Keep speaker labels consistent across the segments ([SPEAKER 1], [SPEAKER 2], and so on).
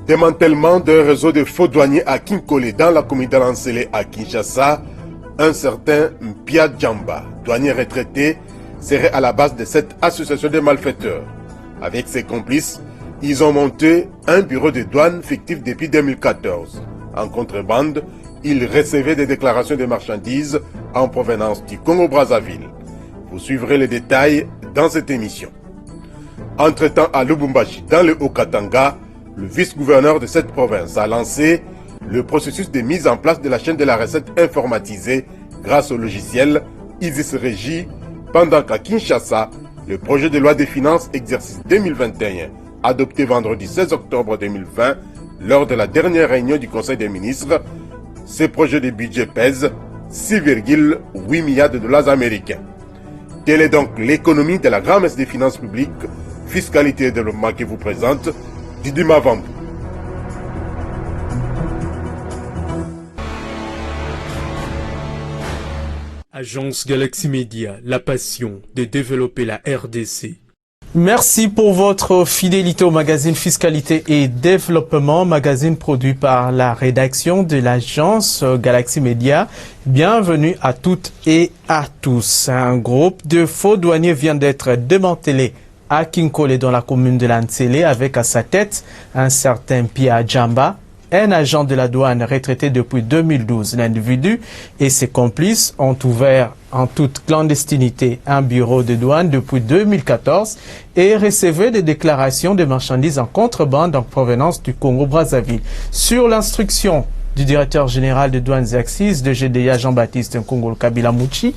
[SPEAKER 1] Démantèlement d'un réseau de faux douaniers à Kinkole dans la commune d'Alansele à Kinshasa, un certain Mpia Djamba, douanier retraité, serait à la base de cette association de malfaiteurs. Avec ses complices, ils ont monté un bureau de douane fictif depuis 2014. En contrebande, ils recevaient des déclarations de marchandises en provenance du Congo-Brazzaville. Vous suivrez les détails dans cette émission. Entre-temps, à Lubumbashi, dans le Haut-Katanga, le vice-gouverneur de cette province a lancé le processus de mise en place de la chaîne de la recette informatisée grâce au logiciel Isis Régie, pendant qu'à Kinshasa, le projet de loi des finances exercice 2021, adopté vendredi 16 octobre 2020, lors de la dernière réunion du Conseil des ministres, ce projet de budget pèse 6,8 milliards de dollars américains. Telle est donc l'économie de la grand-messe des finances publiques, fiscalité et développement qui vous présente Didi Mavambu.
[SPEAKER 2] Agence Galaxy Media, la passion de développer la RDC.
[SPEAKER 3] Merci pour votre fidélité au magazine Fiscalité et Développement, magazine produit par la rédaction de l'agence Galaxy Media. Bienvenue à toutes et à tous. Un groupe de faux douaniers vient d'être démantelé à Kinkole dans la commune de Lansele avec à sa tête un certain Mpia Djamba, un agent de la douane retraité depuis 2012. L'individu et ses complices ont ouvert en toute clandestinité un bureau de douane depuis 2014 et recevaient des déclarations de marchandises en contrebande en provenance du Congo-Brazzaville. Sur l'instruction du directeur général de douanes et axes de GDA Jean-Baptiste Nkongolo Kabila Mouchi,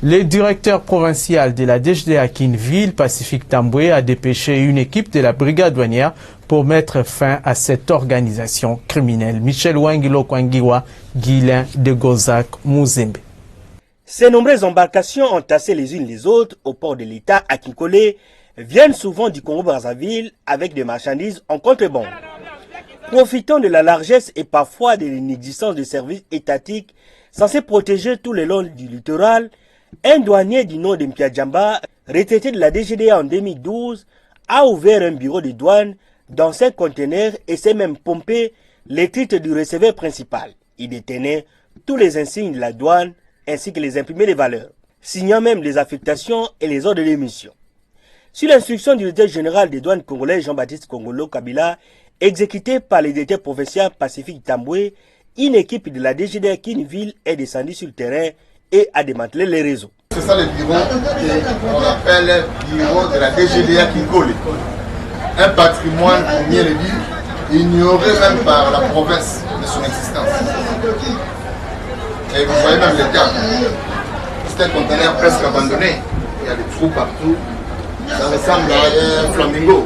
[SPEAKER 3] le directeur provincial de la DGDA Kinville, Pacifique Tamboué, a dépêché une équipe de la brigade douanière pour mettre fin à cette organisation criminelle. Michel Wangilo Kwangiwa, Guilain de Gozak, Mouzembe.
[SPEAKER 4] Ces nombreuses embarcations entassées les unes les autres au port de l'État à Kinkole viennent souvent du Congo-Brazzaville avec des marchandises en contrebande. Profitant de la largesse et parfois de l'inexistence de services étatiques censés protéger tout le long du littoral, un douanier du nom de Mpia Djamba, retraité de la DGDA en 2012, a ouvert un bureau de douane dans 5 conteneurs et s'est même pompé les titres du receveur principal. Il détenait tous les insignes de la douane ainsi que les imprimés de valeurs, signant même les affectations et les ordres d'émission. Sur l'instruction du directeur général des douanes congolais Jean-Baptiste Nkongolo Kabila, exécuté par le directeur provincial Pacifique Tamboué, une équipe de la DGDA Kinville est descendue sur le terrain et a démantelé les réseaux.
[SPEAKER 5] C'est ça le bureau qu'on appelle le bureau de la DGDA Kinkole. Un patrimoine, pour bien le dire, ignoré même par la province de son existence. Et vous voyez même l'état. C'est un conteneur presque abandonné. Il y a des trous partout. Ça ressemble à un flamingo.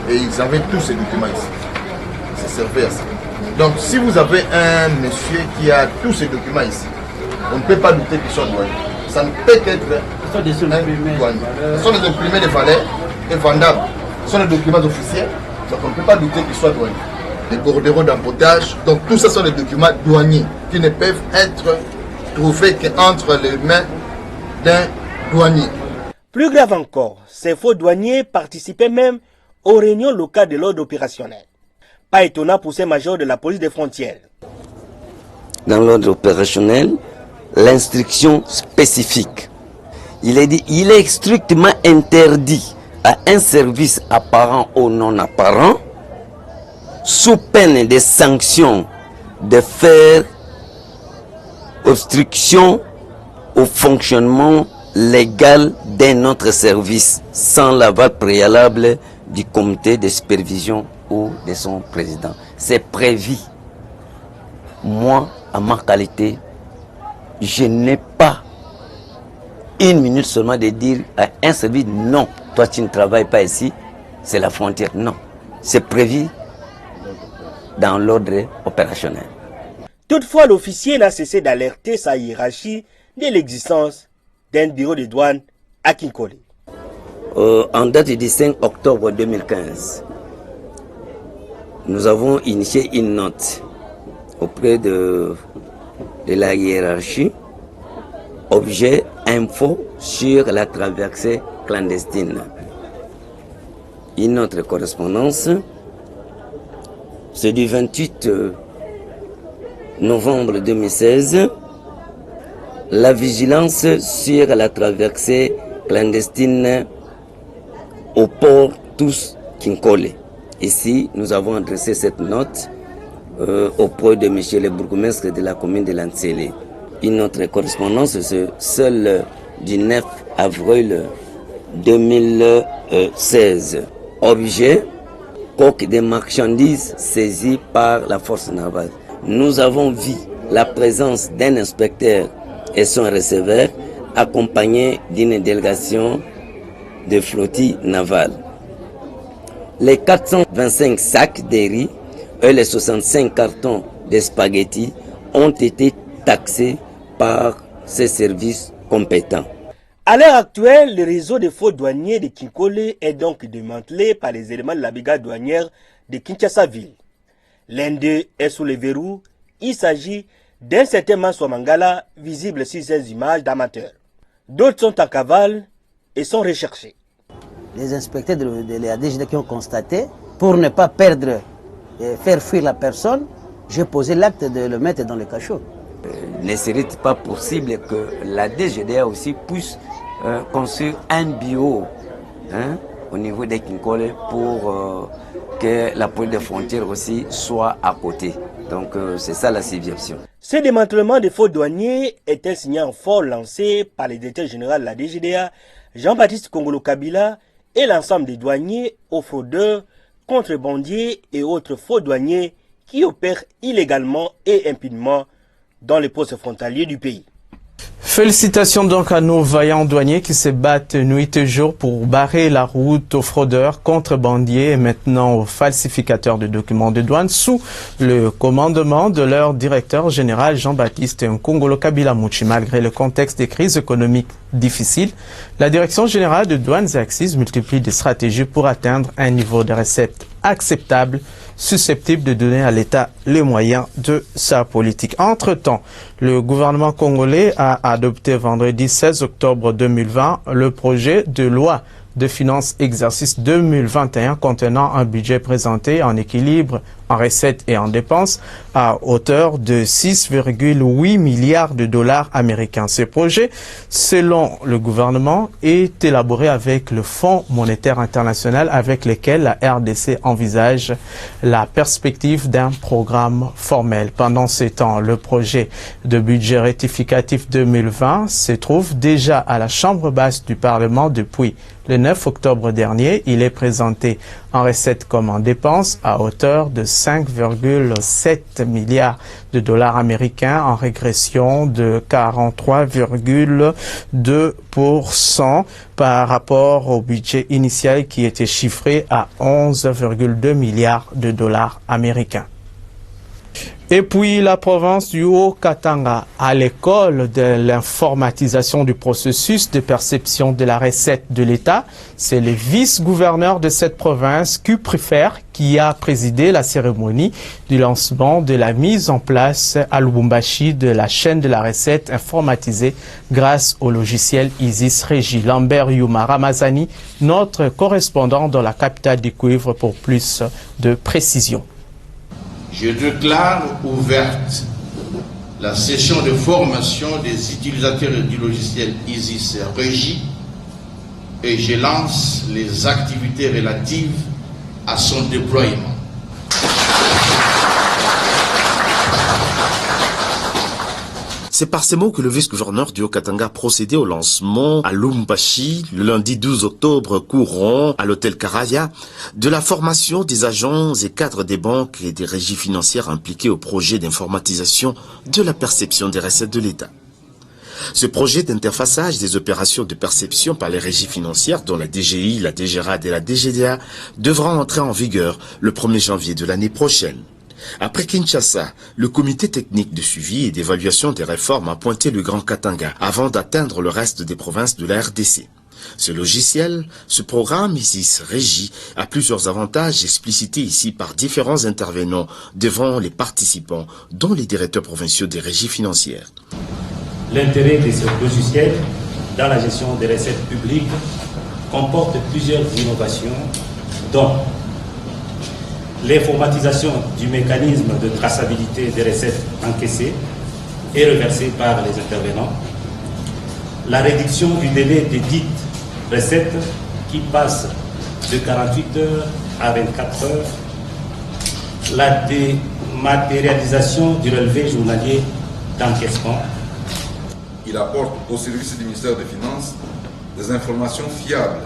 [SPEAKER 5] Et ils avaient tous ces documents ici. Ça servait à ça. Donc si vous avez un monsieur qui a tous ces documents ici, on ne peut pas douter qu'ils soient douaniers. Ça ne peut être un douanier. Ce sont des imprimés de valeur et vendables. Ce sont des documents officiels. Donc on ne peut pas douter qu'ils soient douaniers. Des bordereaux d'embotage. Donc tout ça sont des documents douaniers qui ne peuvent être trouvés qu'entre les mains d'un douanier.
[SPEAKER 4] Plus grave encore, ces faux douaniers participaient même aux réunions locales de l'ordre opérationnel. Pas étonnant pour ces majors de la police des frontières.
[SPEAKER 6] Dans l'ordre opérationnel, l'instruction spécifique, il est strictement interdit à un service apparent ou non apparent, sous peine de sanctions, de faire obstruction au fonctionnement légal d'un autre service sans l'aval préalable du comité de supervision ou de son président. C'est prévu. Moi, à ma qualité, je n'ai pas une minute seulement de dire à un service non, toi tu ne travailles pas ici, c'est la frontière. Non, c'est prévu dans l'ordre opérationnel.
[SPEAKER 4] Toutefois, l'officier n'a cessé d'alerter sa hiérarchie de l'existence d'un bureau de douane à Kinkole.
[SPEAKER 6] En date du 5 octobre 2015, nous avons initié une note auprès de la hiérarchie, objet info sur la traversée clandestine. Une autre correspondance c'est du 28 novembre 2016, la vigilance sur la traversée clandestine au port Tous-Kinkole. Ici, nous avons adressé cette note auprès de M. le bourgmestre de la commune de Lantsele. Une autre correspondance, c'est celle du 9 avril 2016. Objet, coque des marchandises saisies par la force navale. Nous avons vu la présence d'un inspecteur et son receveur accompagné d'une délégation de flottille navale. Les 425 sacs de riz et les 65 cartons de spaghettis ont été taxés par ces services compétents.
[SPEAKER 4] À l'heure actuelle, le réseau de faux douaniers de Kinkole est donc démantelé par les éléments de la brigade douanière de Kinshasa-Ville. L'un d'eux est sous le verrou. Il s'agit d'un certain Mansour Mangala, visible sur ces images d'amateurs. D'autres sont en cavale et sont recherchés.
[SPEAKER 7] Les inspecteurs de la DGD qui ont constaté, pour ne pas perdre et faire fuir la personne, j'ai posé l'acte de le mettre dans le cachot.
[SPEAKER 6] Ne serait-il pas possible que la DGDA aussi puisse construire un bureau au niveau des Kinkole pour que la police des frontières aussi soit à côté. Donc c'est ça la subversion.
[SPEAKER 4] Ce démantèlement des faux douaniers est un signal fort lancé par le directeur général de la DGDA, Jean-Baptiste Kongolo Kabila, et l'ensemble des douaniers aux fraudeurs, contrebandiers et autres faux douaniers qui opèrent illégalement et impunément dans les postes frontaliers du pays.
[SPEAKER 3] Félicitations donc à nos vaillants douaniers qui se battent nuit et jour pour barrer la route aux fraudeurs, contrebandiers et maintenant aux falsificateurs de documents de douane sous le commandement de leur directeur général Jean-Baptiste Nkongolo Kabila Mouchi. Malgré le contexte des crises économiques difficiles, la direction générale de douanes et accises multiplie des stratégies pour atteindre un niveau de recettes acceptable, susceptible de donner à l'État les moyens de sa politique. Entre-temps, le gouvernement congolais a adopté vendredi 16 octobre 2020 le projet de loi de finances exercice 2021 contenant un budget présenté en équilibre en recettes et en dépenses à hauteur de 6,8 milliards de dollars américains. Ce projet, selon le gouvernement, est élaboré avec le Fonds monétaire international avec lequel la RDC envisage la perspective d'un programme formel. Pendant ce temps, le projet de budget rectificatif 2020 se trouve déjà à la Chambre basse du Parlement depuis le 9 octobre dernier. Il est présenté en recettes comme en dépenses à hauteur de 5,7 milliards de dollars américains en régression de 43,2% par rapport au budget initial qui était chiffré à 11,2 milliards de dollars américains. Et puis la province du Haut-Katanga, à l'école de l'informatisation du processus de perception de la recette de l'État, c'est le vice-gouverneur de cette province, Q-Préfère, qui a présidé la cérémonie du lancement de la mise en place à Lubumbashi de la chaîne de la recette informatisée grâce au logiciel Isis Régie. Lambert Yuma Ramazani, notre correspondant dans la capitale du cuivre pour plus de précision.
[SPEAKER 8] Je déclare ouverte la session de formation des utilisateurs du logiciel Isis Régie et je lance les activités relatives à son déploiement.
[SPEAKER 9] C'est par ces mots que le vice-gouverneur du Haut-Katanga procédait au lancement à Lubumbashi le lundi 12 octobre courant à l'hôtel Karaya de la formation des agents et cadres des banques et des régies financières impliqués au projet d'informatisation de la perception des recettes de l'État. Ce projet d'interfaçage des opérations de perception par les régies financières dont la DGI, la DGRAD et la DGDA devra entrer en vigueur le 1er janvier de l'année prochaine. Après Kinshasa, le comité technique de suivi et d'évaluation des réformes a pointé le Grand Katanga avant d'atteindre le reste des provinces de la RDC. Ce logiciel, ce programme Isis Régie a plusieurs avantages explicités ici par différents intervenants devant les participants, dont les directeurs provinciaux des régies financières.
[SPEAKER 10] L'intérêt de ce logiciel dans la gestion des recettes publiques comporte plusieurs innovations, dont l'informatisation du mécanisme de traçabilité des recettes encaissées et reversées par les intervenants, la réduction du délai des dites recettes qui passe de 48 heures à 24 heures, la dématérialisation du relevé journalier d'encaissement.
[SPEAKER 11] Il apporte au service du ministère des Finances des informations fiables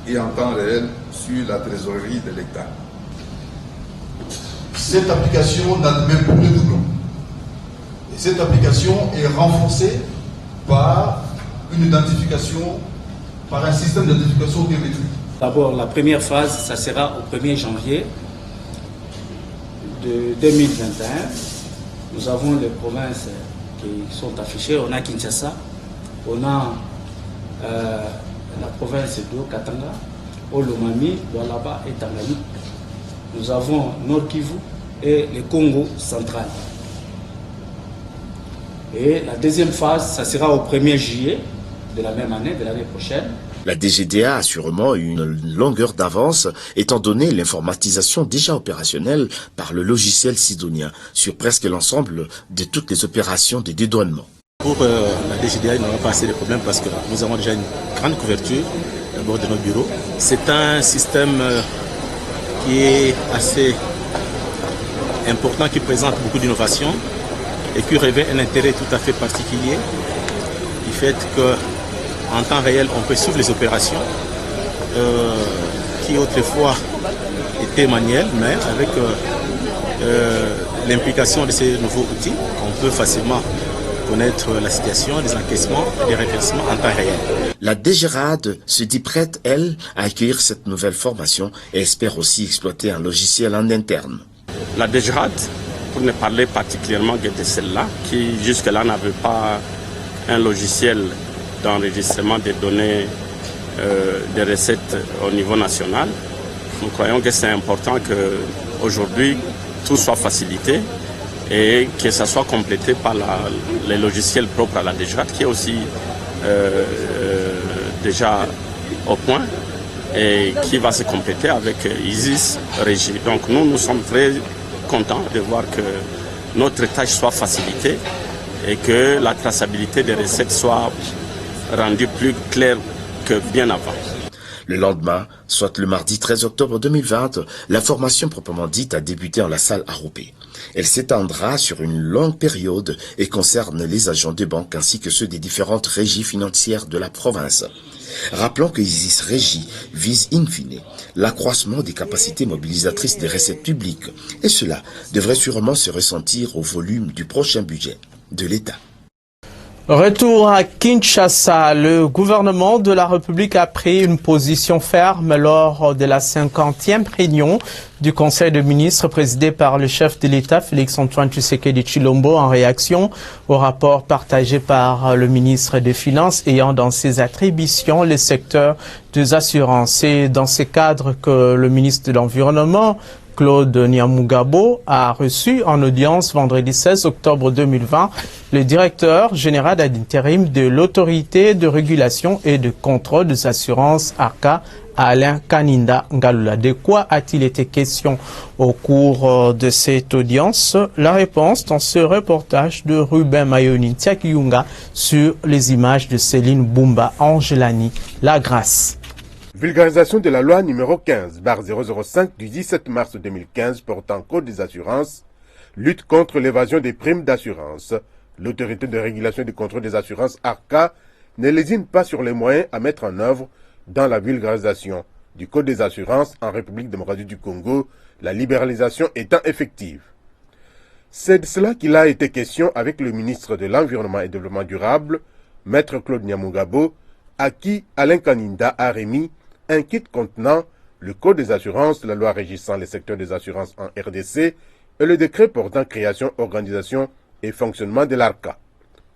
[SPEAKER 11] et en temps réel sur la trésorerie de l'État.
[SPEAKER 5] Cette application n'admet plus de doublons. Et cette application est renforcée par une identification, par un système d'identification biométrique.
[SPEAKER 12] D'abord, la première phase, ça sera au 1er janvier de 2021. Nous avons les provinces qui sont affichées. On a Kinshasa, on a la province de Katanga, Olomami, Lualaba et Tanganyika. Nous avons Nord Kivu et le Congo central. Et la deuxième phase, ça sera au 1er juillet de la même année, de l'année prochaine.
[SPEAKER 9] La DGDA a sûrement une longueur d'avance étant donné l'informatisation déjà opérationnelle par le logiciel sidonien sur presque l'ensemble de toutes les opérations de dédouanement.
[SPEAKER 13] Pour la DGDA, il n'y aura pas assez de problèmes parce que nous avons déjà une grande couverture au bord de nos bureaux. C'est un système qui est assez important, qui présente beaucoup d'innovations et qui revêt un intérêt tout à fait particulier du fait qu'en temps réel, on peut suivre les opérations qui autrefois étaient manuelles, mais avec l'implication de ces nouveaux outils, on peut facilement connaître la situation, les encaissements et les reversements en temps réel.
[SPEAKER 9] La DGRAD se dit prête, elle, à accueillir cette nouvelle formation et espère aussi exploiter un logiciel en interne.
[SPEAKER 14] La DGRAD, pour ne parler particulièrement de celle-là, qui jusque-là n'avait pas un logiciel d'enregistrement des données des recettes au niveau national, nous croyons que c'est important qu'aujourd'hui tout soit facilité et que ça soit complété par les logiciels propres à la DGRAD qui est aussi déjà au point et qui va se compléter avec ISIS Régie. Donc nous sommes très contents de voir que notre tâche soit facilitée et que la traçabilité des recettes soit rendue plus claire que bien avant.
[SPEAKER 9] Le lendemain, soit le mardi 13 octobre 2020, la formation proprement dite a débuté en la salle Aroupé. Elle s'étendra sur une longue période et concerne les agents des banques ainsi que ceux des différentes régies financières de la province. Rappelons que ISIS Régie vise in fine l'accroissement des capacités mobilisatrices des recettes publiques et cela devrait sûrement se ressentir au volume du prochain budget de l'État.
[SPEAKER 3] Retour à Kinshasa, le gouvernement de la République a pris une position ferme lors de la 50e réunion du Conseil de ministres présidé par le chef de l'État, Félix-Antoine Tshisekedi Tshilombo, en réaction au rapport partagé par le ministre des Finances ayant dans ses attributions le secteur des assurances. C'est dans ce cadre que le ministre de l'Environnement, Claude Nyamugabo, a reçu en audience vendredi 16 octobre 2020 le directeur général d'intérim de l'autorité de régulation et de contrôle des assurances ARCA, Alain Kaninda Ngalula. De quoi a-t-il été question au cours de cette audience? La réponse dans ce reportage de Ruben Mayoni Tiakiyunga sur les images de Céline Bumba Angelani Lagrasse.
[SPEAKER 1] Vulgarisation de la loi numéro 15/005 du 17 mars 2015 portant code des assurances, lutte contre l'évasion des primes d'assurance. L'autorité de régulation et de contrôle des assurances ARCA ne lésine pas sur les moyens à mettre en œuvre dans la vulgarisation du code des assurances en République démocratique du Congo, la libéralisation étant effective. C'est de cela qu'il a été question avec le ministre de l'Environnement et du Développement durable, Maître Claude Nyamugabo, à qui Alain Kaninda a remis un kit contenant le code des assurances, la loi régissant les secteurs des assurances en RDC et le décret portant création, organisation et fonctionnement de l'ARCA.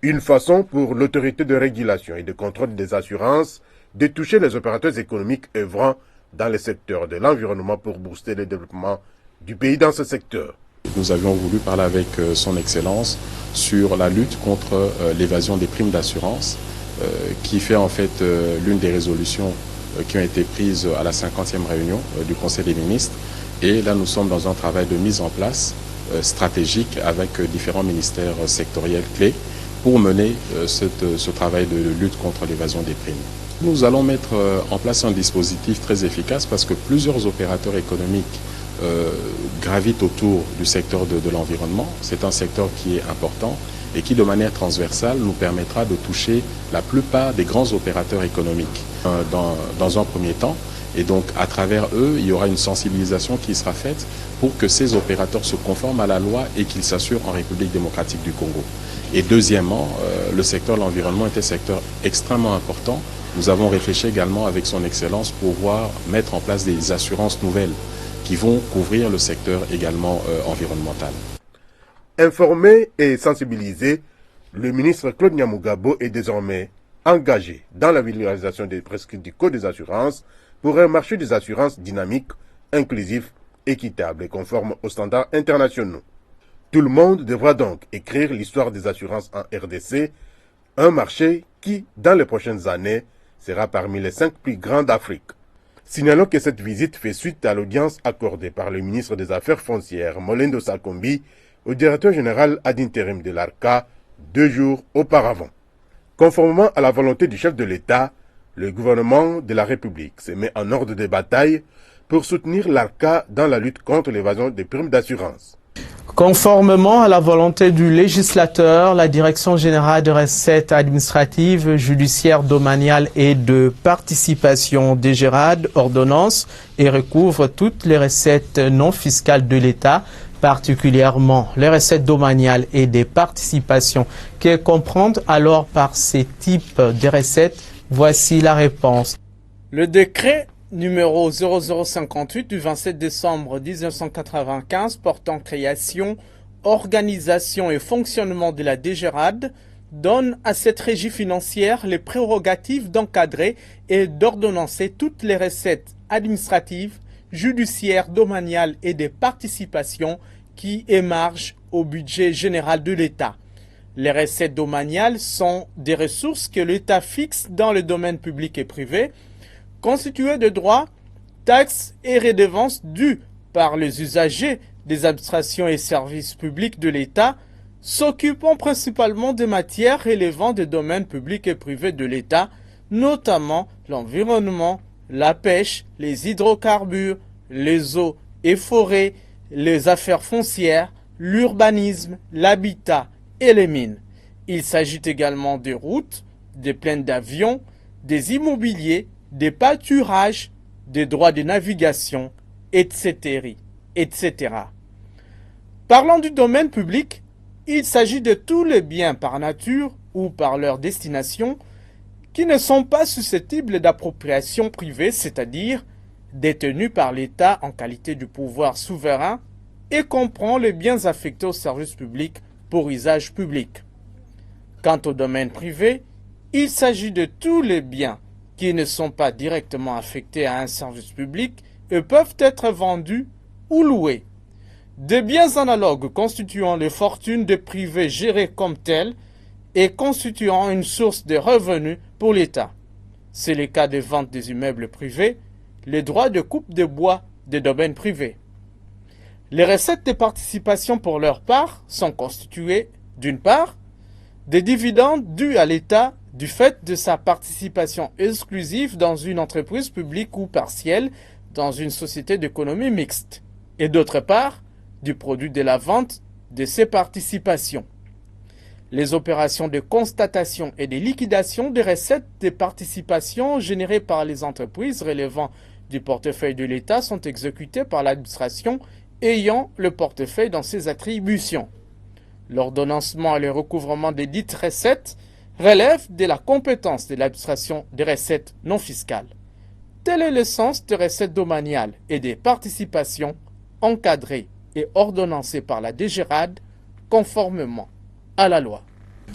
[SPEAKER 1] Une façon pour l'autorité de régulation et de contrôle des assurances de toucher les opérateurs économiques œuvrant dans le secteur de l'environnement pour booster le développement du pays dans ce secteur.
[SPEAKER 15] Nous avions voulu parler avec son Excellence sur la lutte contre l'évasion des primes d'assurance qui fait en fait l'une des résolutions qui ont été prises à la 50e réunion du Conseil des ministres Et là, nous sommes dans un travail de mise en place stratégique avec différents ministères sectoriels clés pour mener ce travail de lutte contre l'évasion des primes. Nous allons mettre en place un dispositif très efficace parce que plusieurs opérateurs économiques gravitent autour du secteur de l'environnement. C'est un secteur qui est important et qui, de manière transversale, nous permettra de toucher la plupart des grands opérateurs économiques dans un premier temps. Et donc, à travers eux, il y aura une sensibilisation qui sera faite pour que ces opérateurs se conforment à la loi et qu'ils s'assurent en République démocratique du Congo. Et deuxièmement, le secteur de l'environnement est un secteur extrêmement important. Nous avons réfléchi également avec son Excellence pour pouvoir mettre en place des assurances nouvelles qui vont couvrir le secteur également environnemental.
[SPEAKER 1] Informé et sensibilisé, le ministre Claude Nyamugabo est désormais engagé dans la vulgarisation des prescrits du Code des assurances pour un marché des assurances dynamique, inclusif, équitable et conforme aux standards internationaux. Tout le monde devra donc écrire l'histoire des assurances en RDC, un marché qui, dans les prochaines années, sera parmi les 5 plus grands d'Afrique. Signalons que cette visite fait suite à l'audience accordée par le ministre des Affaires foncières, Molendo Sakombi, au directeur général ad interim de l'ARCA 2 jours auparavant. Conformément à la volonté du chef de l'État, le gouvernement de la République se met en ordre de bataille pour soutenir l'ARCA dans la lutte contre l'évasion des primes d'assurance.
[SPEAKER 3] Conformément à la volonté du législateur, la Direction générale de recettes administratives, judiciaires, domaniales et de participation DGRAD ordonnance et recouvre toutes les recettes non fiscales de l'État, particulièrement les recettes domaniales et des participations, qu'elles comprennent alors par ces types de recettes. Voici la réponse. Le décret numéro 0058 du 27 décembre 1995 portant création, organisation et fonctionnement de la DGRAD donne à cette régie financière les prérogatives d'encadrer et d'ordonnancer toutes les recettes administratives, judiciaires, domaniales et des participations qui émargent au budget général de l'État. Les recettes domaniales sont des ressources que l'État fixe dans le domaine public et privé, constituées de droits, taxes et redevances dues par les usagers des administrations et services publics de l'État, s'occupant principalement des matières relevant des domaines publics et privés de l'État, notamment l'environnement, la pêche, les hydrocarbures, les eaux et forêts, les affaires foncières, l'urbanisme, l'habitat et les mines. Il s'agit également des routes, des plaines d'avions, des immobiliers, des pâturages, des droits de navigation, etc. Parlant du domaine public, il s'agit de tous les biens par nature ou par leur destination qui ne sont pas susceptibles d'appropriation privée, c'est-à-dire détenus par l'État en qualité de pouvoir souverain et comprend les biens affectés au service public pour usage public. Quant au domaine privé, il s'agit de tous les biens qui ne sont pas directement affectés à un service public et peuvent être vendus ou loués. Des biens analogues constituant les fortunes des privés gérés comme tels et constituant une source de revenus pour l'État. C'est le cas des ventes des immeubles privés, les droits de coupe de bois des domaines privés. Les recettes de participation pour leur part sont constituées, d'une part, des dividendes dus à l'État du fait de sa participation exclusive dans une entreprise publique ou partielle dans une société d'économie mixte, et d'autre part, du produit de la vente de ces participations. Les opérations de constatation et de liquidation des recettes de participation générées par les entreprises relevant du portefeuille de l'État sont exécutées par l'administration ayant le portefeuille dans ses attributions. L'ordonnancement et le recouvrement des dites recettes relèvent de la compétence de l'administration des recettes non fiscales. Tel est le sens des recettes domaniales et des participations encadrées et ordonnancées par la DGRAD conformément à la loi.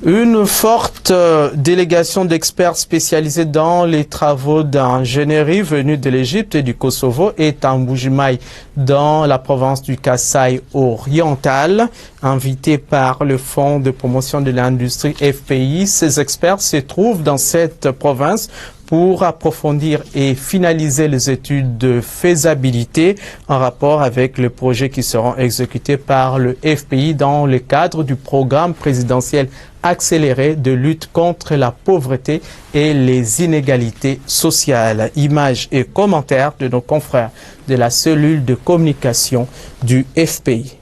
[SPEAKER 3] Une forte délégation d'experts spécialisés dans les travaux d'ingénierie venus de l'Égypte et du Kosovo est à Mbujimaï dans la province du Kasaï oriental. Invités par le Fonds de promotion de l'industrie FPI, ces experts se trouvent dans cette province pour approfondir et finaliser les études de faisabilité en rapport avec les projets qui seront exécutés par le FPI dans le cadre du programme présidentiel accéléré de lutte contre la pauvreté et les inégalités sociales. Images et commentaires de nos confrères de la cellule de communication du FPI.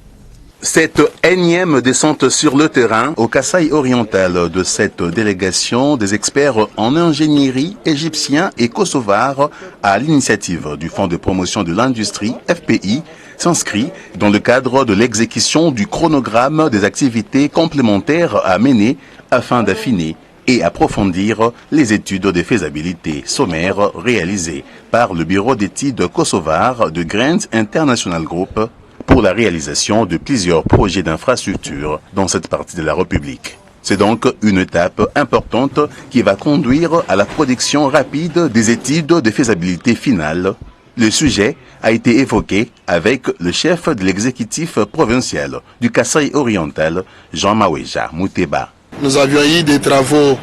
[SPEAKER 16] Cette énième descente sur le terrain au Kasaï oriental de cette délégation des experts en ingénierie égyptiens et kosovars à l'initiative du Fonds de promotion de l'industrie FPI s'inscrit dans le cadre de l'exécution du chronogramme des activités complémentaires à mener afin d'affiner et approfondir les études de faisabilité sommaires réalisées par le bureau d'études kosovar de Grants International Group pour la réalisation de plusieurs projets d'infrastructure dans cette partie de la République. C'est donc une étape importante qui va conduire à la production rapide des études de faisabilité finale. Le sujet a été évoqué avec le chef de l'exécutif provincial du Kasaï oriental, Jean Maweja Mouteba.
[SPEAKER 17] Nous avions eu des travaux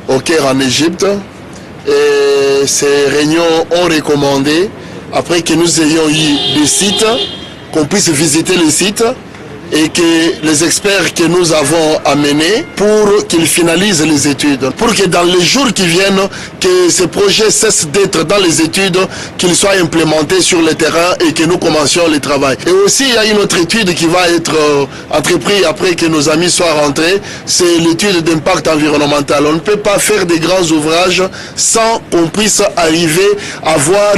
[SPEAKER 17] au Caire en Égypte et ces réunions ont recommandé, après que nous ayons eu des sites, qu'on puisse visiter les sites et que les experts que nous avons amenés pour qu'ils finalisent les études. Pour que dans les jours qui viennent, que ces projets cessent d'être dans les études, qu'ils soient implémentés sur le terrain et que nous commencions le travail. Et aussi, il y a une autre étude qui va être entreprise après que nos amis soient rentrés, c'est l'étude d'impact environnemental. On ne peut pas faire des grands ouvrages sans qu'on puisse arriver à voir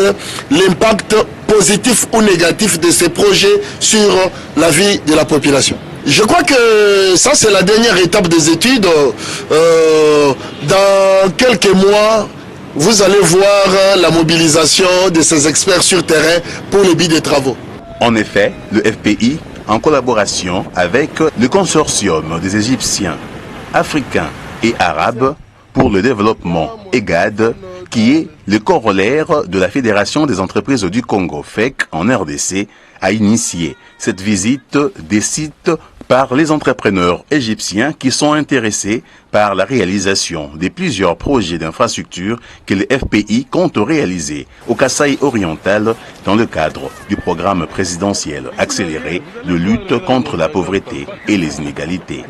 [SPEAKER 17] l'impact positif ou négatif de ces projets sur la vie de la population. Je crois que ça, c'est la dernière étape des études. Dans quelques mois, vous allez voir la mobilisation de ces experts sur terrain pour le but des travaux.
[SPEAKER 16] En effet, le FPI, en collaboration avec le consortium des Égyptiens, Africains et Arabes pour le développement EGAD, qui est le corollaire de la Fédération des entreprises du Congo, FEC, en RDC, a initié cette visite des sites par les entrepreneurs égyptiens qui sont intéressés par la réalisation de plusieurs projets d'infrastructure que le FPI compte réaliser au Kasaï oriental dans le cadre du programme présidentiel accéléré de lutte contre la pauvreté et les inégalités.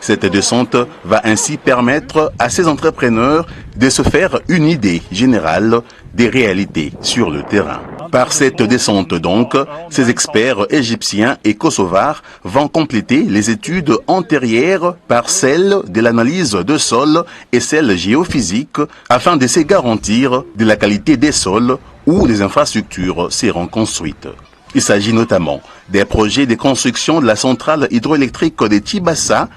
[SPEAKER 16] Cette descente va ainsi permettre à ces entrepreneurs de se faire une idée générale des réalités sur le terrain. Par cette descente donc, ces experts égyptiens et kosovars vont compléter les études antérieures par celles de l'analyse de sol et celles géophysiques afin de se garantir de la qualité des sols où les infrastructures seront construites. Il s'agit notamment des projets de construction de la centrale hydroélectrique de Tibassa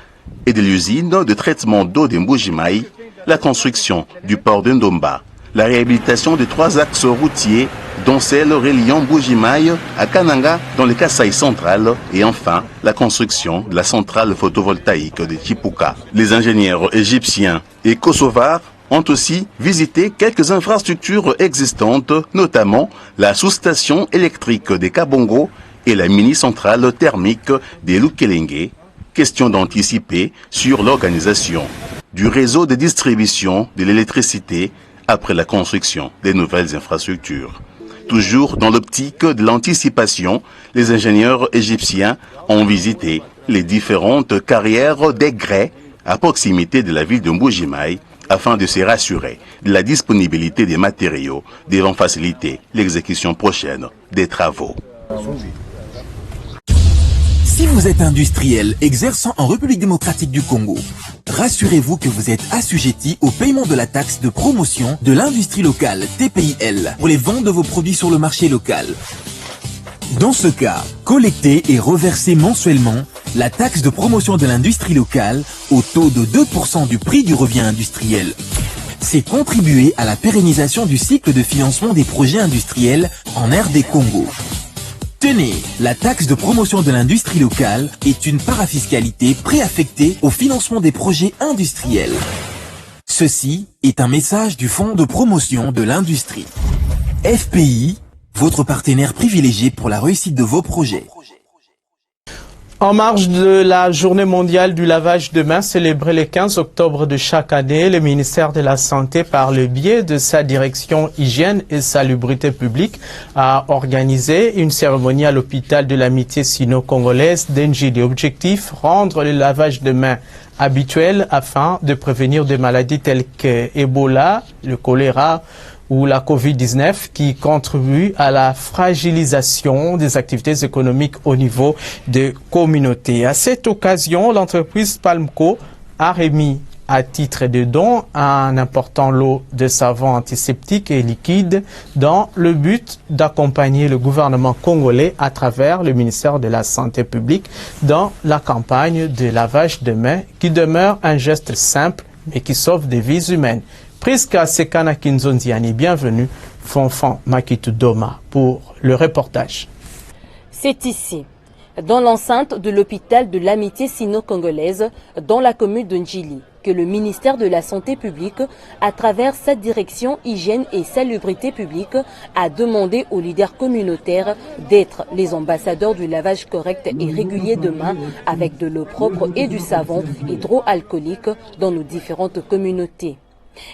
[SPEAKER 16] et de l'usine de traitement d'eau de Mbujimaï, la construction du port de Ndomba, la réhabilitation de 3 axes routiers, dont celle reliant Mbujimaï à Kananga dans le Kasaï central, et enfin la construction de la centrale photovoltaïque de Chipuka. Les ingénieurs égyptiens et kosovars ont aussi visité quelques infrastructures existantes, notamment la sous-station électrique de Kabongo et la mini-centrale thermique de Lukelenge. Question d'anticiper sur l'organisation du réseau de distribution de l'électricité après la construction des nouvelles infrastructures. Toujours dans l'optique de l'anticipation, les ingénieurs égyptiens ont visité les différentes carrières des grès à proximité de la ville de Mbujimaï afin de se rassurer de la disponibilité des matériaux devant faciliter l'exécution prochaine des travaux.
[SPEAKER 18] Si vous êtes industriel exerçant en République démocratique du Congo, rassurez-vous que vous êtes assujetti au paiement de la taxe de promotion de l'industrie locale, TPIL, pour les ventes de vos produits sur le marché local. Dans ce cas, collectez et reversez mensuellement la taxe de promotion de l'industrie locale au taux de 2% du prix du revient industriel. C'est contribuer à la pérennisation du cycle de financement des projets industriels en RD Congo. Tenez, la taxe de promotion de l'industrie locale est une parafiscalité préaffectée au financement des projets industriels. Ceci est un message du Fonds de promotion de l'industrie. FPI, votre partenaire privilégié pour la réussite de vos projets.
[SPEAKER 3] En marge de la journée mondiale du lavage de mains célébrée le 15 octobre de chaque année, le ministère de la Santé, par le biais de sa direction hygiène et salubrité publique, a organisé une cérémonie à l'hôpital de l'amitié sino-congolaise d'Njili. Objectif, rendre le lavage de mains habituel afin de prévenir des maladies telles que Ebola, le choléra ou la Covid-19 qui contribuent à la fragilisation des activités économiques au niveau des communautés. À cette occasion, l'entreprise Palmco a remis à titre de don un important lot de savon antiseptique et liquide dans le but d'accompagner le gouvernement congolais à travers le ministère de la Santé publique dans la campagne de lavage de mains qui demeure un geste simple mais qui sauve des vies humaines. Priska Sekana Kinzonziani, bienvenue, Fonfon Makitu Doma pour le reportage.
[SPEAKER 19] C'est ici, dans l'enceinte de l'hôpital de l'amitié sino-congolaise, dans la commune de Njili, que le ministère de la Santé publique, à travers sa direction hygiène et salubrité publique, a demandé aux leaders communautaires d'être les ambassadeurs du lavage correct et régulier de mains avec de l'eau propre et du savon hydroalcoolique dans nos différentes communautés.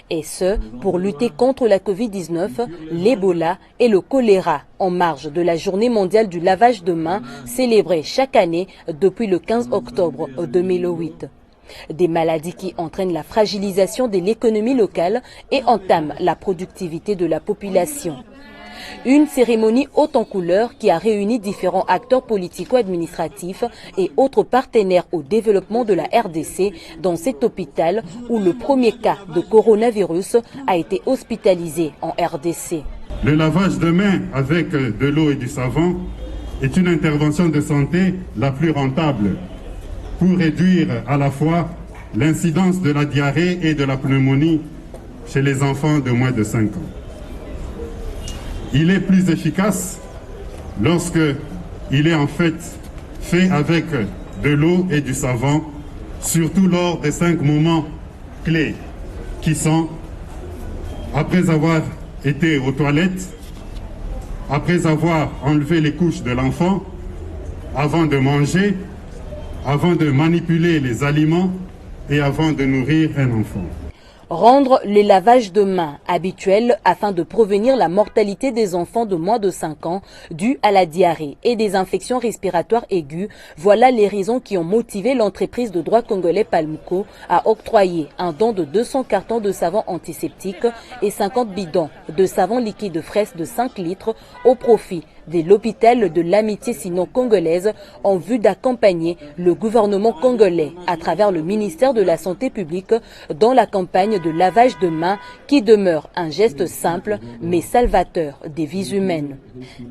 [SPEAKER 19] Et ce, pour lutter contre la Covid-19, l'Ebola et le choléra, en marge de la journée mondiale du lavage de mains célébrée chaque année depuis le 15 octobre 2008. Des maladies qui entraînent la fragilisation de l'économie locale et entament la productivité de la population. Une cérémonie haute en couleurs qui a réuni différents acteurs politico-administratifs et autres partenaires au développement de la RDC dans cet hôpital où le premier cas de coronavirus a été hospitalisé en RDC.
[SPEAKER 20] Le lavage de mains avec de l'eau et du savon est une intervention de santé la plus rentable pour réduire à la fois l'incidence de la diarrhée et de la pneumonie chez les enfants de moins de 5 ans. Il est plus efficace lorsque il est en fait avec de l'eau et du savon, surtout lors des 5 moments clés qui sont après avoir été aux toilettes, après avoir enlevé les couches de l'enfant, avant de manger, avant de manipuler les aliments et avant de nourrir un enfant.
[SPEAKER 19] Rendre les lavages de mains habituels afin de prévenir la mortalité des enfants de moins de 5 ans due à la diarrhée et des infections respiratoires aiguës, voilà les raisons qui ont motivé l'entreprise de droit congolais Palmco à octroyer un don de 200 cartons de savon antiseptique et 50 bidons de savon liquide fraise de 5 litres au profit de l'hôpital de l'amitié sino-congolaise en vue d'accompagner le gouvernement congolais à travers le ministère de la Santé publique dans la campagne de lavage de mains qui demeure un geste simple mais salvateur des vies humaines.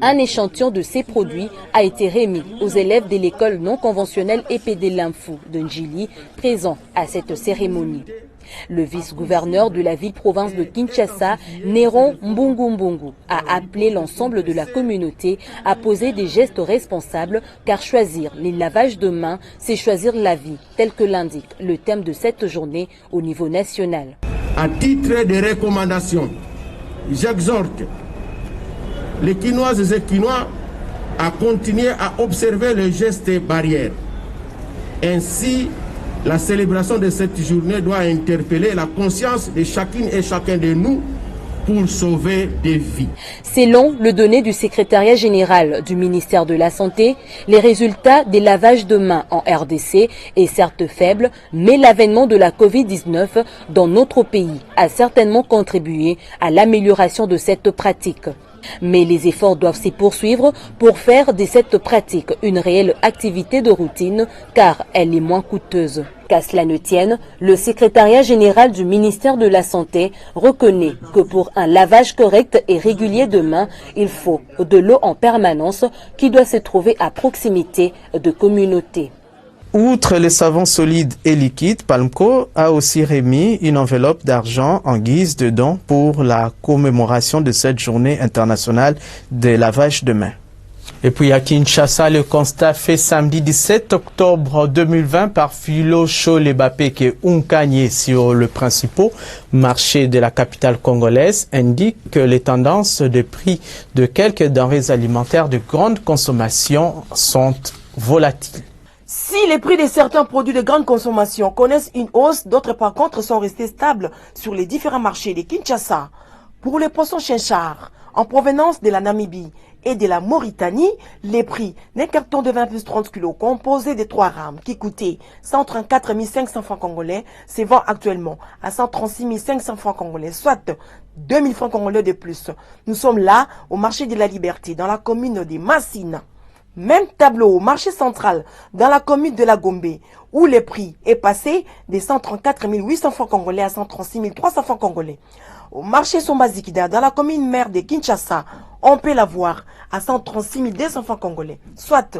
[SPEAKER 19] Un échantillon de ces produits a été remis aux élèves de l'école non conventionnelle EPD Limfou de Njili présents à cette cérémonie. Le vice-gouverneur de la ville-province de Kinshasa, Néron Mbungu Mbungu, a appelé l'ensemble de la communauté à poser des gestes responsables car choisir les lavages de mains, c'est choisir la vie, tel que l'indique le thème de cette journée au niveau national.
[SPEAKER 21] À titre de recommandation, j'exhorte les Quinoises et Quinois à continuer à observer les gestes barrières. Ainsi, la célébration de cette journée doit interpeller la conscience de chacune et chacun de nous pour sauver des vies.
[SPEAKER 19] Selon le donné du secrétariat général du ministère de la Santé, les résultats des lavages de mains en RDC est certes faible, mais l'avènement de la Covid-19 dans notre pays a certainement contribué à l'amélioration de cette pratique. Mais les efforts doivent se poursuivre pour faire de cette pratique une réelle activité de routine car elle est moins coûteuse. Qu'à cela ne tienne, le secrétariat général du ministère de la Santé reconnaît que pour un lavage correct et régulier de mains, il faut de l'eau en permanence qui doit se trouver à proximité de communautés.
[SPEAKER 3] Outre les savons solides et liquides, Palmco a aussi remis une enveloppe d'argent en guise de don pour la commémoration de cette journée internationale de lavage de mains. Et puis à Kinshasa, le constat fait samedi 17 octobre 2020 par Philo Cholebapeke Unkanye sur le principal marché de la capitale congolaise indique que les tendances de prix de quelques denrées alimentaires de grande consommation sont volatiles.
[SPEAKER 2] Si les prix de certains produits de grande consommation connaissent une hausse, d'autres par contre sont restés stables sur les différents marchés de Kinshasa. Pour les poissons chinchard, en provenance de la Namibie et de la Mauritanie, les prix d'un carton de 20 plus 30 kg composé de 3 rames qui coûtait 134 500 francs congolais se vend actuellement à 136 500 francs congolais, soit 2000 francs congolais de plus. Nous sommes là au marché de la Liberté, dans la commune de Massina. Même tableau au marché central dans la commune de la Gombe, où le prix est passé de 134 800 francs congolais à 136 300 francs congolais. Au marché Sombazikida, dans la commune mère de Kinshasa, on peut l'avoir à 136 200 francs congolais, soit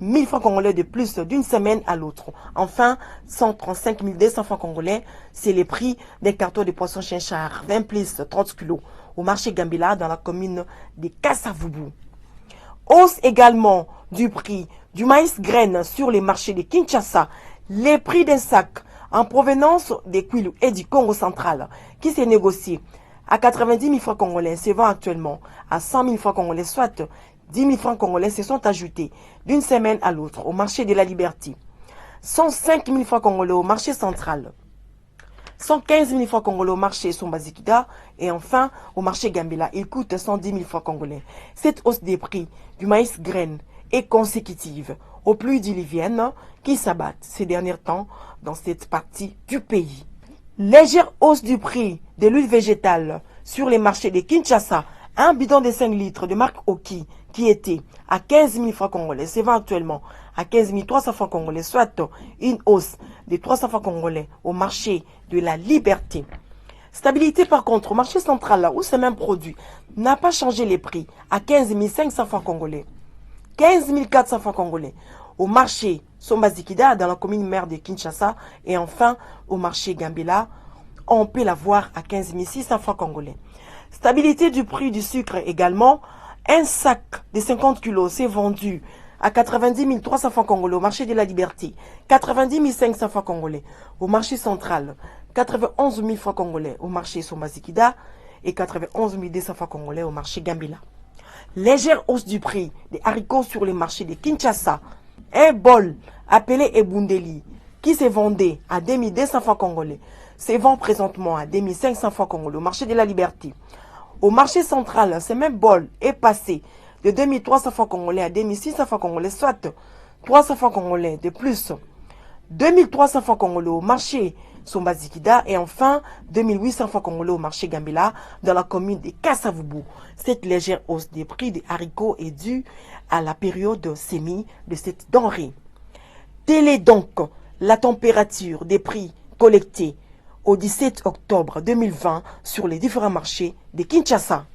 [SPEAKER 2] 1000 francs congolais de plus d'une semaine à l'autre. Enfin, 135 200 francs congolais, c'est le prix des cartons de poissons chinchard, 20 plus 30 kg, au marché Gambila, dans la commune de Kassavubu. Hausse également du prix du maïs graine sur les marchés de Kinshasa. Les prix d'un sac en provenance des Kwilu et du Congo central qui s'est négocié à 90 000 francs congolais se vend actuellement à 100 000 francs congolais, soit 10 000 francs congolais se sont ajoutés d'une semaine à l'autre au marché de la Liberté. 105 000 francs congolais au marché central. 115 000 francs congolais au marché Sombazikida et enfin au marché Gambela, il coûte 110 000 francs congolais. Cette hausse des prix du maïs graine est consécutive aux pluies diluviennes qui s'abattent ces derniers temps dans cette partie du pays. Légère hausse du prix de l'huile végétale sur les marchés de Kinshasa. Un bidon de 5 litres de marque Oki qui était à 15 000 francs congolais se vend actuellement à 15 300 francs congolais, soit une hausse de 300 francs congolais au marché de la Liberté. Stabilité par contre au marché central, là où ce même produit n'a pas changé les prix, à 15 500 francs congolais, 15 400 francs congolais au marché Sombazikida dans la commune mère de Kinshasa et enfin au marché Gambela, on peut l'avoir à 15 600 francs congolais. Stabilité du prix du sucre également, un sac de 50 kg s'est vendu à 90 300 francs congolais au marché de la Liberté, 90 500 francs congolais au marché central, 91 000 francs congolais au marché Sombazikida et 91 200 francs congolais au marché Gambela. Légère hausse du prix des haricots sur les marchés de Kinshasa. Un bol appelé Ebundeli qui se vendait à 2200 francs congolais se vend présentement à 2500 francs congolais au marché de la Liberté. Au marché central, ce même bol est passé de 2300 francs congolais à 2600 francs congolais, soit 300 francs congolais de plus. 2300 francs congolais au marché Sombazikida et enfin 2800 francs congolais au marché Gambela dans la commune de Kassavubu. Cette légère hausse des prix des haricots est due à la période sémie de cette denrée. Telle est donc la température des prix collectés au 17 octobre 2020 sur les différents marchés de Kinshasa.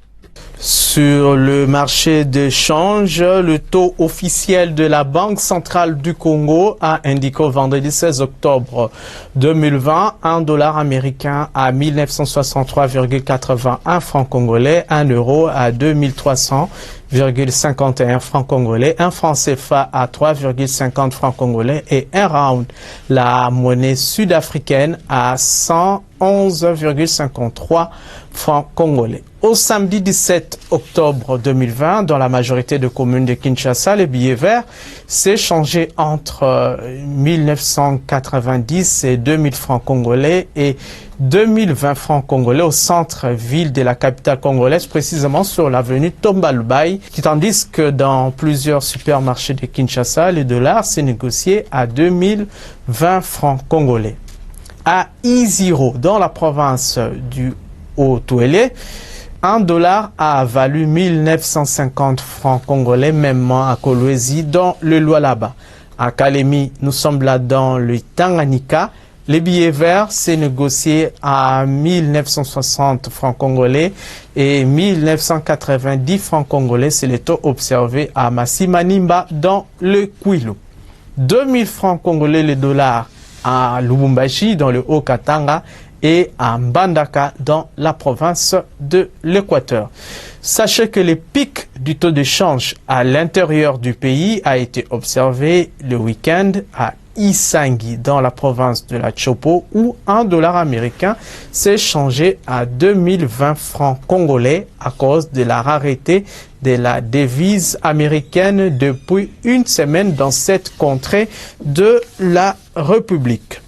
[SPEAKER 3] Sur le marché de change, le taux officiel de la Banque centrale du Congo a indiqué au vendredi 16 octobre 2020 un dollar américain à 1963,81 francs congolais, 1 euro à 2300,51 francs congolais, un franc CFA à 3,50 francs congolais et un round, la monnaie sud-africaine, à 111,53 francs congolais. Au samedi 17 octobre 2020, dans la majorité des communes de Kinshasa, les billets verts s'échangeaient entre 1990 et 2000 francs congolais et 2020 francs congolais au centre-ville de la capitale congolaise, précisément sur l'avenue Tomba-Lubai, tandis que dans plusieurs supermarchés de Kinshasa, le dollar s'est négocié à 2020 francs congolais. À Iziro, dans la province du Haut-Touélé, un dollar a valu 1950 francs congolais, mêmement à Kolwezi, dans le Lualaba. À Kalemi, nous sommes là dans le Tanganyika. Les billets verts s'est négocié à 1960 francs congolais et 1990 francs congolais. C'est le taux observé à Masimanimba dans le Kwilu. 2000 francs congolais le dollar à Lubumbashi dans le Haut-Katanga et à Mbandaka dans la province de l'Équateur. Sachez que le pic du taux de change à l'intérieur du pays a été observé le week-end à Isangi dans la province de la Chopo où un dollar américain s'est changé à 2020 francs congolais à cause de la rareté de la devise américaine depuis une semaine dans cette contrée de la République.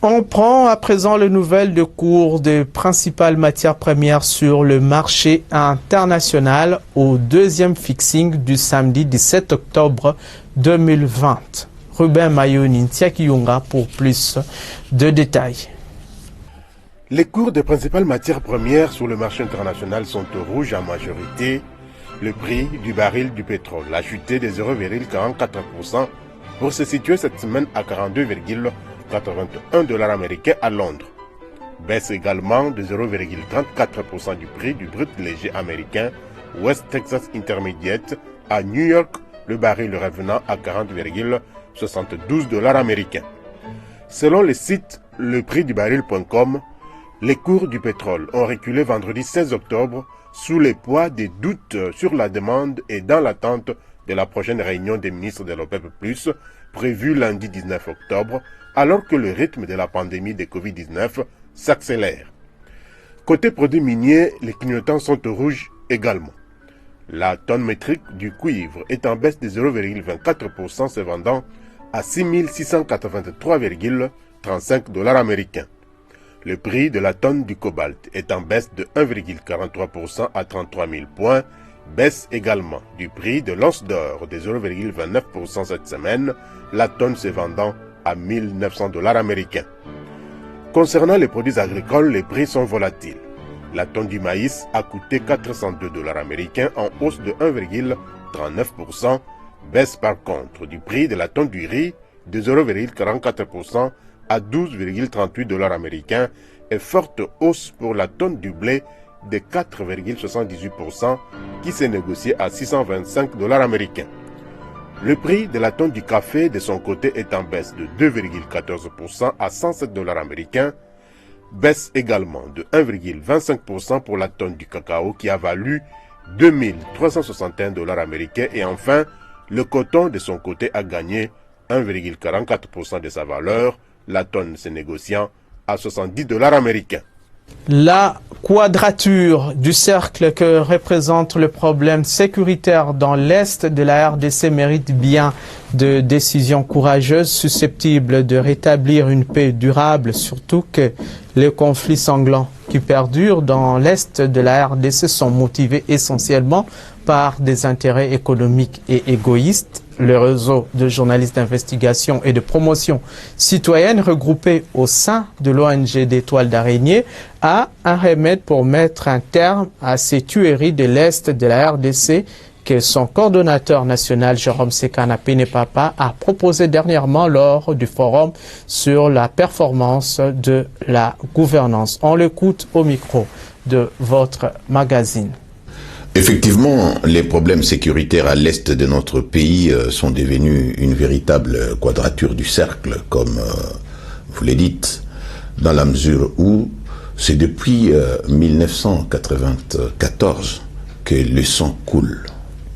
[SPEAKER 3] On prend à présent les nouvelles de cours des principales matières premières sur le marché international au deuxième fixing du samedi 17 octobre 2020. Ruben Mayoni Ntiakiyunga pour plus de détails.
[SPEAKER 1] Les cours des principales matières premières sur le marché international sont au rouge en majorité. Le prix du baril du pétrole a chuté de 0,44% pour se situer cette semaine à 42,81 $ américains à Londres. Baisse également de 0,34% du prix du brut léger américain West Texas Intermediate à New York, le baril revenant à 40,72 $ américains. Selon le site leprixdubaril.com, les cours du pétrole ont reculé vendredi 16 octobre sous le poids des doutes sur la demande et dans l'attente de la prochaine réunion des ministres de l'OPEP+, prévue lundi 19 octobre, alors que le rythme de la pandémie de Covid-19 s'accélère. Côté produits miniers, les clignotants sont au rouge également. La tonne métrique du cuivre est en baisse de 0,24%, se vendant à 6 683,35 $ américains. Le prix de la tonne du cobalt est en baisse de 1,43% à 33 000 points, baisse également du prix de l'once d'or de 0,29% cette semaine, la tonne se vendant à 1 900 $ américains. Concernant les produits agricoles, les prix sont volatiles. La tonne du maïs a coûté 402 $ américains en hausse de 1,39%, baisse par contre du prix de la tonne du riz de 0,44% à 12,38 $ américains et forte hausse pour la tonne du blé de 4,78% qui s'est négociée à 625 $ américains. Le prix de la tonne du café de son côté est en baisse de 2,14% à 107 $ américains, baisse également de 1,25% pour la tonne du cacao qui a valu 2361 $ américains et enfin le coton de son côté a gagné 1,44% de sa valeur, la tonne se négociant à 70 $ américains.
[SPEAKER 3] La quadrature du cercle que représente le problème sécuritaire dans l'Est de la RDC mérite bien de décisions courageuses susceptibles de rétablir une paix durable, surtout que les conflits sanglants qui perdurent dans l'Est de la RDC sont motivés essentiellement par des intérêts économiques et égoïstes. Le réseau de journalistes d'investigation et de promotion citoyenne regroupés au sein de l'ONG d'Étoiles d'Araignée a un remède pour mettre un terme à ces tueries de l'Est de la RDC que son coordonnateur national Jérôme Sekana Penepapa a proposé dernièrement lors du forum sur la performance de la gouvernance. On l'écoute au micro de votre magazine.
[SPEAKER 7] Effectivement, les problèmes sécuritaires à l'est de notre pays sont devenus une véritable quadrature du cercle, comme vous l'avez dit, dans la mesure où c'est depuis 1994 que le sang coule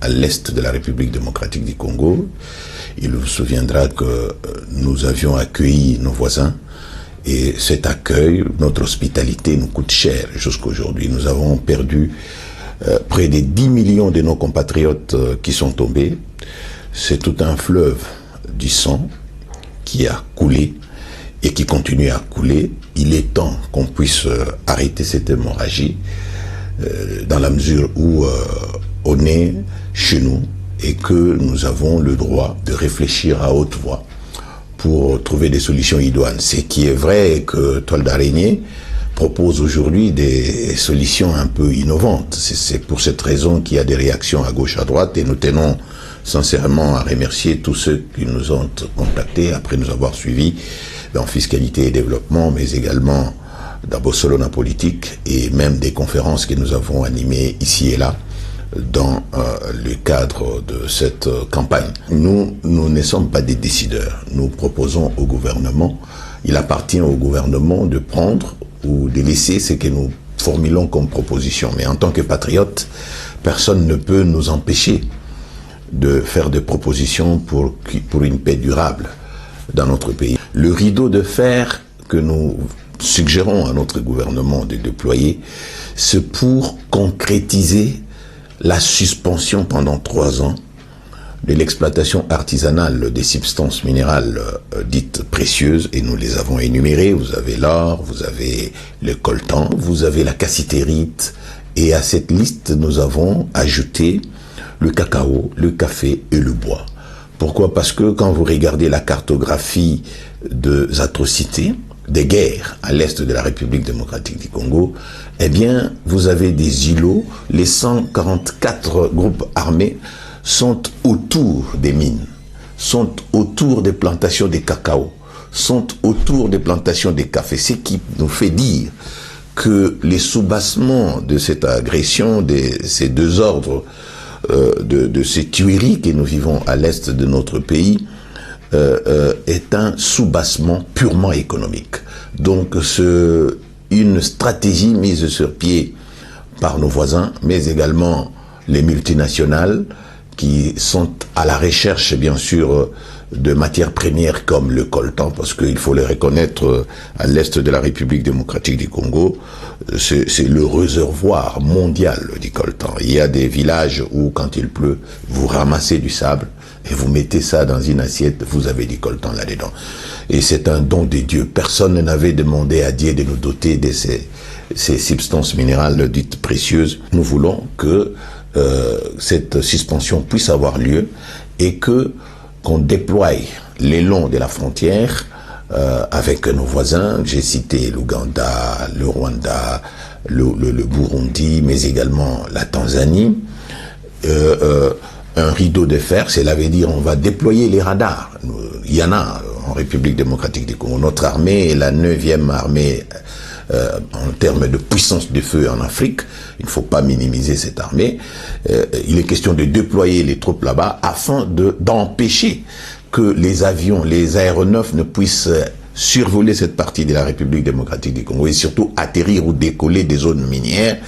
[SPEAKER 7] à l'est de la République démocratique du Congo. Il vous souviendra que nous avions accueilli nos voisins et cet accueil, notre hospitalité nous coûte cher jusqu'à aujourd'hui. Nous avons perdu près de 10 millions de nos compatriotes qui sont tombés. C'est tout un fleuve du sang qui a coulé et qui continue à couler. Il est temps qu'on puisse arrêter cette hémorragie dans la mesure où on est chez nous et que nous avons le droit de réfléchir à haute voix pour trouver des solutions idoines. Ce qui est vrai que Toile d'Araignée propose aujourd'hui des solutions un peu innovantes. C'est pour cette raison qu'il y a des réactions à gauche, à droite, et nous tenons sincèrement à remercier tous ceux qui nous ont contactés après nous avoir suivis dans fiscalité et développement, mais également dans Barcelona politique et même des conférences que nous avons animées ici et là dans le cadre de cette campagne. Nous ne sommes pas des décideurs. Nous proposons au gouvernement, il appartient au gouvernement de prendre ou de laisser ce que nous formulons comme proposition. Mais en tant que patriotes, personne ne peut nous empêcher de faire des propositions pour une paix durable dans notre pays. Le rideau de fer que nous suggérons à notre gouvernement de déployer, c'est pour concrétiser la suspension pendant 3 ans de l'exploitation artisanale des substances minérales dites précieuses, et nous les avons énumérées. Vous avez l'or, vous avez le coltan, vous avez la cassitérite, et à cette liste nous avons ajouté le cacao, le café et le bois. Pourquoi? Parce que quand vous regardez la cartographie des atrocités, des guerres à l'est de la République démocratique du Congo, eh bien, vous avez des îlots, les 144 groupes armés sont autour des mines, sont autour des plantations de cacao, sont autour des plantations de café, ce qui nous fait dire que les soubassements de cette agression, de ces deux ordres, de ces tueries que nous vivons à l'est de notre pays, est un soubassement purement économique. Donc c'est une stratégie mise sur pied par nos voisins, mais également les multinationales qui sont à la recherche, bien sûr, de matières premières comme le coltan, parce qu'il faut le reconnaître, à l'est de la République démocratique du Congo, c'est le réservoir mondial du coltan. Il y a des villages où, quand il pleut, vous ramassez du sable et vous mettez ça dans une assiette, vous avez du coltan là-dedans. Et c'est un don de Dieu. Personne n'avait demandé à Dieu de nous doter de ces substances minérales dites précieuses. Nous voulons que cette suspension puisse avoir lieu et qu'on déploie les longs de la frontière avec nos voisins. J'ai cité l'Ouganda, le Rwanda, le Burundi, mais également la Tanzanie. Un rideau de fer, cela veut dire on va déployer les radars. Il y en a en République démocratique du Congo. Notre armée est la 9e armée en termes de puissance de feu en Afrique. Il ne faut pas minimiser cette armée. Il est question de déployer les troupes là-bas afin d'empêcher que les avions, les aéronefs ne puissent survoler cette partie de la République démocratique du Congo et surtout atterrir ou décoller des zones minières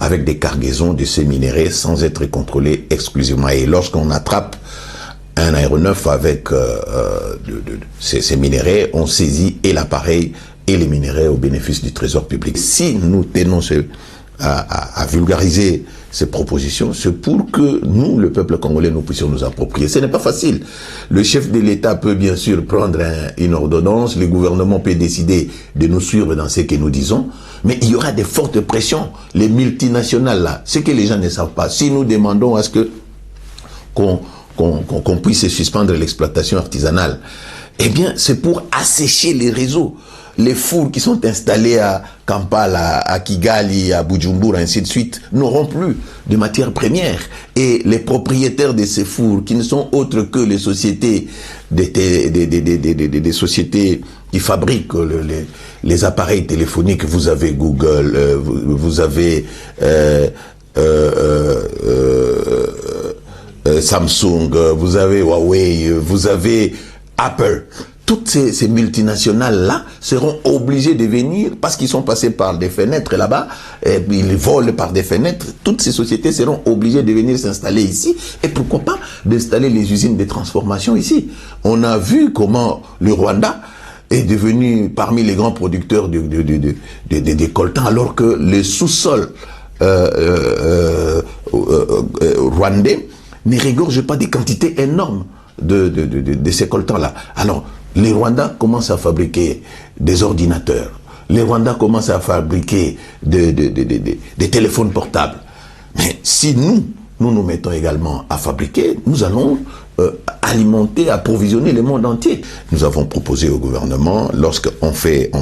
[SPEAKER 7] avec des cargaisons de ces minéraux sans être contrôlés exclusivement. Et lorsqu'on attrape un aéronef avec ces minéraux, on saisit et l'appareil et les minéraux au bénéfice du trésor public. Si nous tenons à vulgariser ces propositions, c'est pour que nous, le peuple congolais, nous puissions nous approprier. Ce n'est pas facile. Le chef de l'État peut bien sûr prendre une ordonnance, le gouvernement peut décider de nous suivre dans ce que nous disons, mais il y aura des fortes pressions. Les multinationales là, ce que les gens ne savent pas, si nous demandons à ce qu'on puisse suspendre l'exploitation artisanale, eh bien c'est pour assécher les réseaux. Les fours qui sont installés à Kampala, à Kigali, à Bujumbura, ainsi de suite, n'auront plus de matières premières. Et les propriétaires de ces fours, qui ne sont autres que les sociétés, des sociétés qui fabriquent les appareils téléphoniques, vous avez Google, vous avez Samsung, vous avez Huawei, vous avez Apple. Toutes ces multinationales-là seront obligées de venir parce qu'ils sont passés par des fenêtres là-bas, ils volent par des fenêtres. Toutes ces sociétés seront obligées de venir s'installer ici et pourquoi pas d'installer les usines de transformation ici. On a vu comment le Rwanda est devenu parmi les grands producteurs de coltan alors que le sous-sol rwandais ne regorge pas des quantités énormes de ces coltans-là. Alors, les Rwandais commencent à fabriquer des ordinateurs. Les Rwandais commencent à fabriquer des téléphones portables. Mais si nous mettons également à fabriquer, nous allons alimenter, approvisionner le monde entier. Nous avons proposé au gouvernement, lorsqu'on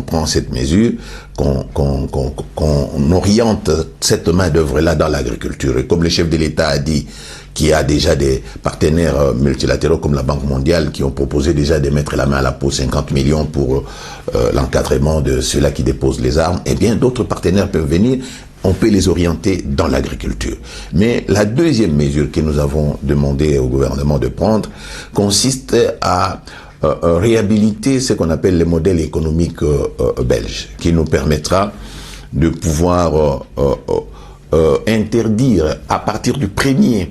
[SPEAKER 7] prend cette mesure, qu'on oriente cette main-d'œuvre-là dans l'agriculture. Et comme le chef de l'État a dit, qu'il y a déjà des partenaires multilatéraux comme la Banque mondiale qui ont proposé déjà de mettre la main à la peau 50 millions pour l'encadrement de ceux-là qui déposent les armes, eh bien d'autres partenaires peuvent venir, on peut les orienter dans l'agriculture. Mais la deuxième mesure que nous avons demandé au gouvernement de prendre consiste à réhabiliter ce qu'on appelle le modèle économique belge, qui nous permettra de pouvoir interdire à partir du 1er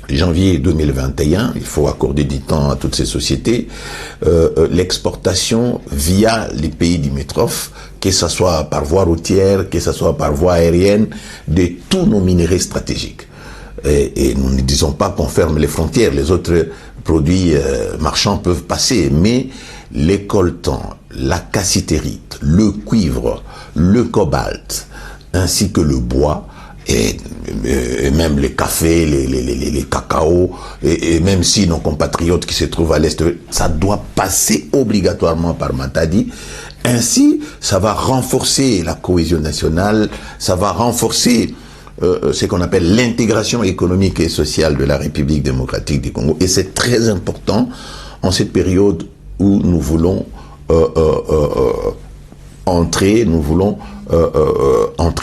[SPEAKER 7] janvier 2021, il faut accorder du temps à toutes ces sociétés, l'exportation via les pays limitrophes, que ce soit par voie routière, que ce soit par voie aérienne, de tous nos minéraux stratégiques. Et nous ne disons pas qu'on ferme les frontières, les autres produits marchands peuvent passer, mais les coltans, la cassitérite, le cuivre, le cobalt, ainsi que le bois, et même les cafés, les cacao, et même si nos compatriotes qui se trouvent à l'Est, ça doit passer obligatoirement par Matadi. Ainsi, ça va renforcer la cohésion nationale, ça va renforcer ce qu'on appelle l'intégration économique et sociale de la République démocratique du Congo. Et c'est très important en cette période où nous voulons entrer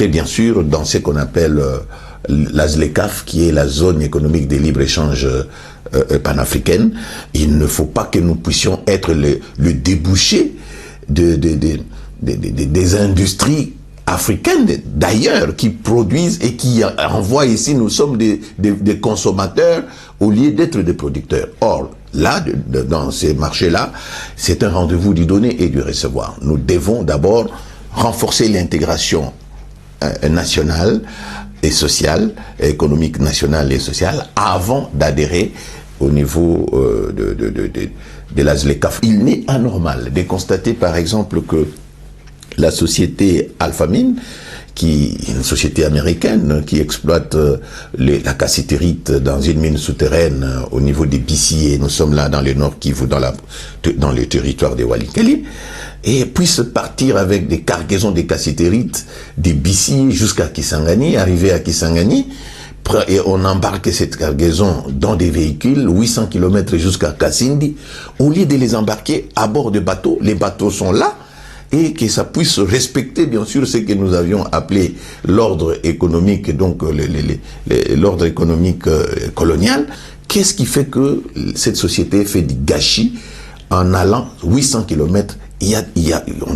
[SPEAKER 7] bien sûr dans ce qu'on appelle la ZLECAf, qui est la zone économique de libre-échange panafricaine. Il ne faut pas que nous puissions être le débouché des industries africaines d'ailleurs qui produisent et qui envoient ici. Nous sommes des consommateurs au lieu d'être des producteurs. Or, là, dans ces marchés-là, c'est un rendez-vous du donner et du recevoir. Nous devons d'abord renforcer l'intégration nationale et sociale, économique nationale et sociale, avant d'adhérer au niveau de la ZLECAf. Il n'est anormal de constater par exemple que la société Alphamine, qui est une société américaine qui exploite la cassitérite dans une mine souterraine au niveau des Bissi, et nous sommes là dans le Nord Kivu, dans le territoire de Walikali, et puisse partir avec des cargaisons de cassitérite des Bissi jusqu'à Kisangani, arriver à Kisangani, et on embarque cette cargaison dans des véhicules, 800 km jusqu'à Kasindi, au lieu de les embarquer à bord de bateaux. Les bateaux sont là, et que ça puisse respecter bien sûr ce que nous avions appelé l'ordre économique, donc l'ordre économique colonial. Qu'est-ce qui fait que cette société fait du gâchis en allant 800 km?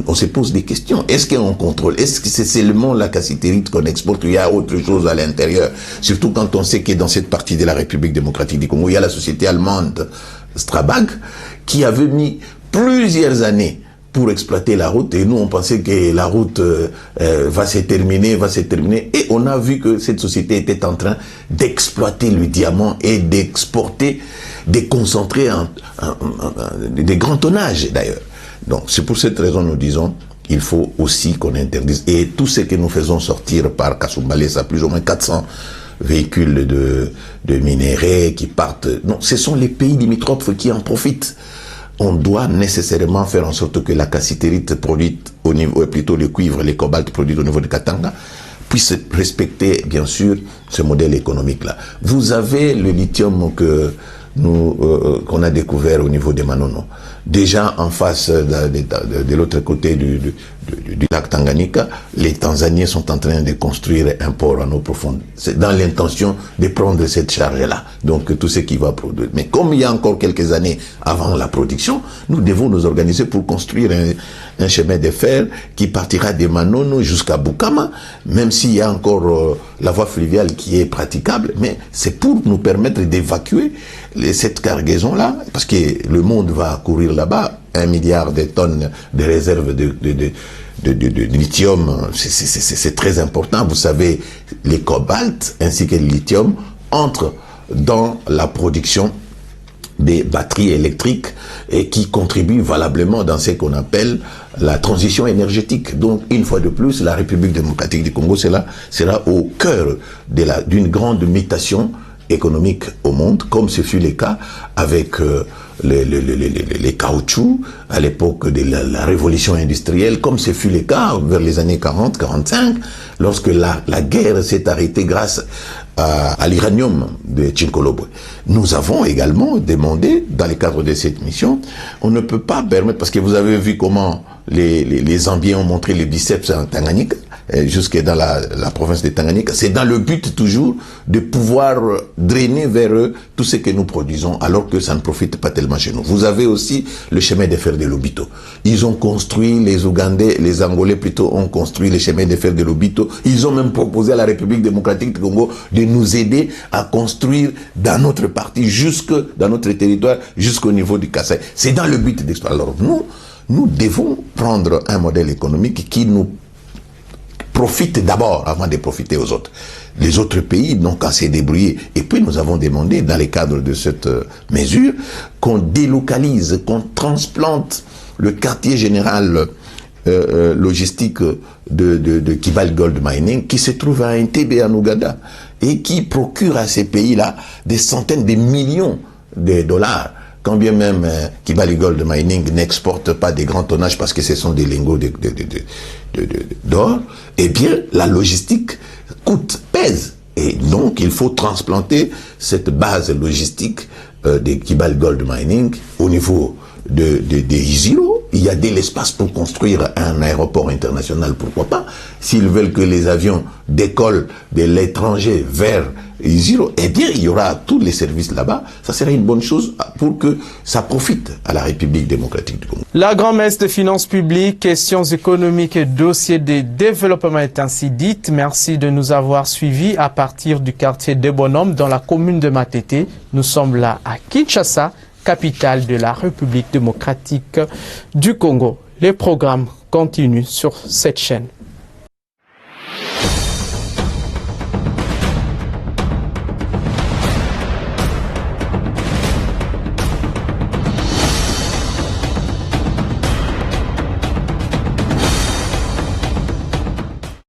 [SPEAKER 7] On se pose des questions. Est-ce qu'on contrôle? Est-ce que c'est seulement la cassitérite qu'on exporte ou il y a autre chose à l'intérieur? Surtout quand on sait que dans cette partie de la République démocratique du Congo, il y a la société allemande Strabag qui avait mis plusieurs années pour exploiter la route, et nous on pensait que la route va se terminer, et on a vu que cette société était en train d'exploiter le diamant et d'exporter des concentrés des grands tonnages d'ailleurs. Donc c'est pour cette raison nous disons il faut aussi qu'on interdise, et tout ce que nous faisons sortir par Kasumbalé, ça plus ou moins 400 véhicules de minerais qui partent, non, ce sont les pays limitrophes qui en profitent. On doit nécessairement faire en sorte que la cassitérite produite au niveau, plutôt le cuivre, les cobaltes produits au niveau de Katanga, puisse respecter bien sûr ce modèle économique-là. Vous avez le lithium qu'on a découvert au niveau des Manono. Déjà en face de l'autre côté du lac Tanganyika, les Tanzaniens sont en train de construire un port en eau profonde. C'est dans l'intention de prendre cette charge-là. Donc tout ce qui va produire. Mais comme il y a encore quelques années avant la production, nous devons nous organiser pour construire un chemin de fer qui partira des Manono jusqu'à Bukama, même s'il y a encore la voie fluviale qui est praticable, mais c'est pour nous permettre d'évacuer cette cargaison-là, parce que le monde va courir là-bas, 1 milliard de tonnes de réserves de lithium, c'est très important. Vous savez, les cobaltes ainsi que le lithium entrent dans la production des batteries électriques et qui contribuent valablement dans ce qu'on appelle la transition énergétique. Donc, une fois de plus, la République démocratique du Congo sera au cœur d'une grande mutation économique au monde, comme ce fut le cas avec les caoutchoucs à l'époque de la révolution industrielle, comme ce fut le cas vers les années 40-45, lorsque la guerre s'est arrêtée grâce à l'uranium de Tchinkolobwe. Nous avons également demandé, dans le cadre de cette mission, on ne peut pas permettre, parce que vous avez vu comment les Zambiens ont montré les biceps en Tanganyika, jusque dans la province de Tanganyika, c'est dans le but toujours de pouvoir drainer vers eux tout ce que nous produisons, alors que ça ne profite pas tellement chez nous. Vous avez aussi le chemin de fer de Lobito. Ils ont construit, les Ougandais, les Angolais plutôt, ont construit le chemin de fer de Lobito. Ils ont même proposé à la République démocratique du Congo de nous aider à construire dans notre partie, dans notre territoire, jusqu'au niveau du Kassai. C'est dans le but d'exploiter. Alors nous devons prendre un modèle économique qui nous profitent d'abord avant de profiter aux autres. Les autres pays n'ont qu'à se débrouiller. Et puis nous avons demandé, dans le cadre de cette mesure, qu'on délocalise, qu'on transplante le quartier général logistique de Kibali Gold Mining, qui se trouve à Entebbe, en Ouganda, et qui procure à ces pays-là des centaines de millions de dollars. Quand bien même Kibali Gold Mining n'exporte pas des grands tonnages parce que ce sont des lingots d'or, eh bien la logistique pèse. Et donc il faut transplanter cette base logistique de Kibali Gold Mining au niveau de Isiro. Il y a de l'espace pour construire un aéroport international, pourquoi pas. S'ils veulent que les avions décollent de l'étranger vers Isiro, eh bien, il y aura tous les services là-bas. Ça serait une bonne chose pour que ça profite à la République démocratique du Congo.
[SPEAKER 3] La grand-messe des finances publiques, questions économiques et dossiers de développement est ainsi dite. Merci de nous avoir suivis à partir du quartier des Bonhommes dans la commune de Matete. Nous sommes là à Kinshasa, capitale de la République démocratique du Congo. Les programmes continuent sur cette chaîne.